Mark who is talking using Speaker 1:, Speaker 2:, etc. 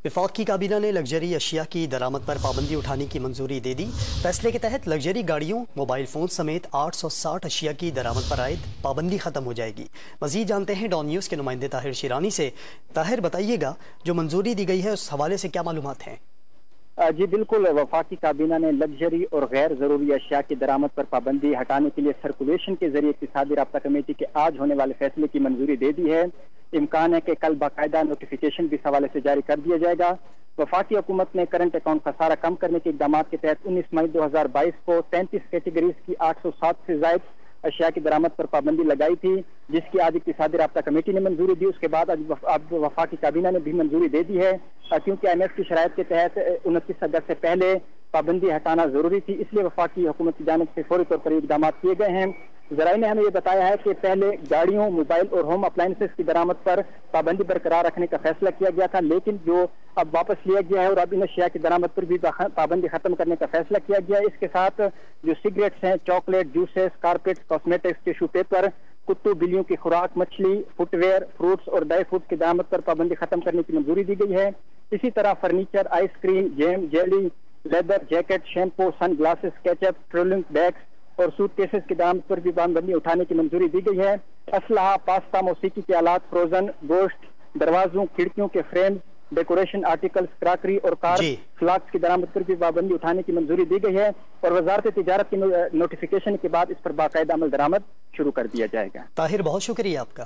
Speaker 1: وفاقی کابینہ نے لگژری اشیاء کی درآمد پر پابندی اٹھانے کی منظوری دے دی۔ فیصلے کے تحت لگژری گاڑیوں، موبائل فون سمیت 860 اشیاء کی درآمد پر عائد پابندی ختم ہو جائے گی۔ مزید جانتے ہیں ڈان نیوز کے نمائندے طاہر شیرانی سے۔ طاہر، بتائیے گا جو منظوری دی گئی ہے اس حوالے سے کیا معلومات ہیں؟
Speaker 2: جی بالکل، وفاقی کابینہ نے لگژری اور غیر ضروری اشیاء کی درآمد پر پابندی ہٹانے کے لیے سرکولیشن کے ذریعے اقتصادی رابطہ کمیٹی کے آج ہونے والے فیصلے کی منظوری دے دی ہے۔ امکان ہے کہ کل باقاعدہ نوٹیفیکیشن بھی اس حوالے سے جاری کر دیا جائے گا۔ وفاقی حکومت نے کرنٹ اکاؤنٹ خسارہ کم کرنے کے اقدامات کے تحت 19 مئی 2022 کو 33 کیٹیگریز کی 807 سے زائد اشیاء کی درآمد پر پابندی لگائی تھی، جس کی آج اقتصادی رابطہ کمیٹی نے منظوری دی۔ اس کے بعد اب وفاقی کابینہ نے بھی منظوری دے دی ہے، کیونکہ IMF کی شرائط کے تحت 29 اگست سے پہلے پابندی ہٹانا ضروری تھی، اس لیے وفاقی حکومت کی جانب سے فوری طور پر اقدامات کیے گئے ہیں۔ ذرائع نے ہمیں یہ بتایا ہے کہ پہلے گاڑیوں، موبائل اور ہوم اپلائنسز کی درآمد پر پابندی برقرار رکھنے کا فیصلہ کیا گیا تھا، لیکن جو اب واپس لیا گیا ہے اور اب ان اشیاء کی درآمد پر بھی پابندی ختم کرنے کا فیصلہ کیا گیا ہے۔ اس کے ساتھ جو سگریٹس ہیں، chocolate, juices, carpets, cosmetics, tissue paper, کتوں بلیوں کی خوراک، مچھلی، فٹ ویئر، فروٹس اور ڈرائی فروٹ کی درآمد پر پابندی ختم کرنے کی منظوری دی گئی ہے۔ اسی طرح فرنیچر، آئس کریم، جیم، جیلی، لیدر، جیکٹ، شیمپو، سن گلاسز، کیچپ، ٹرولنگ بیگز اور سوٹ کیسز کی درآمد پر بھی پابندی اٹھانے کی منظوری دی گئی ہے۔ اسلحہ، پاستا، موسیقی کے آلات، فروزن گوشت، دروازوں، کھڑکیوں کے فریم، ڈیکوریشن آرٹیکلز، کراکری اور کار فلاکس کی درآمد پر بھی پابندی اٹھانے کی منظوری دی گئی ہے، اور وزارت تجارت کی نوٹیفیکیشن کے بعد اس پر باقاعدہ عمل درآمد شروع کر دیا جائے گا۔
Speaker 1: طاہر، بہت شکریہ آپ کا۔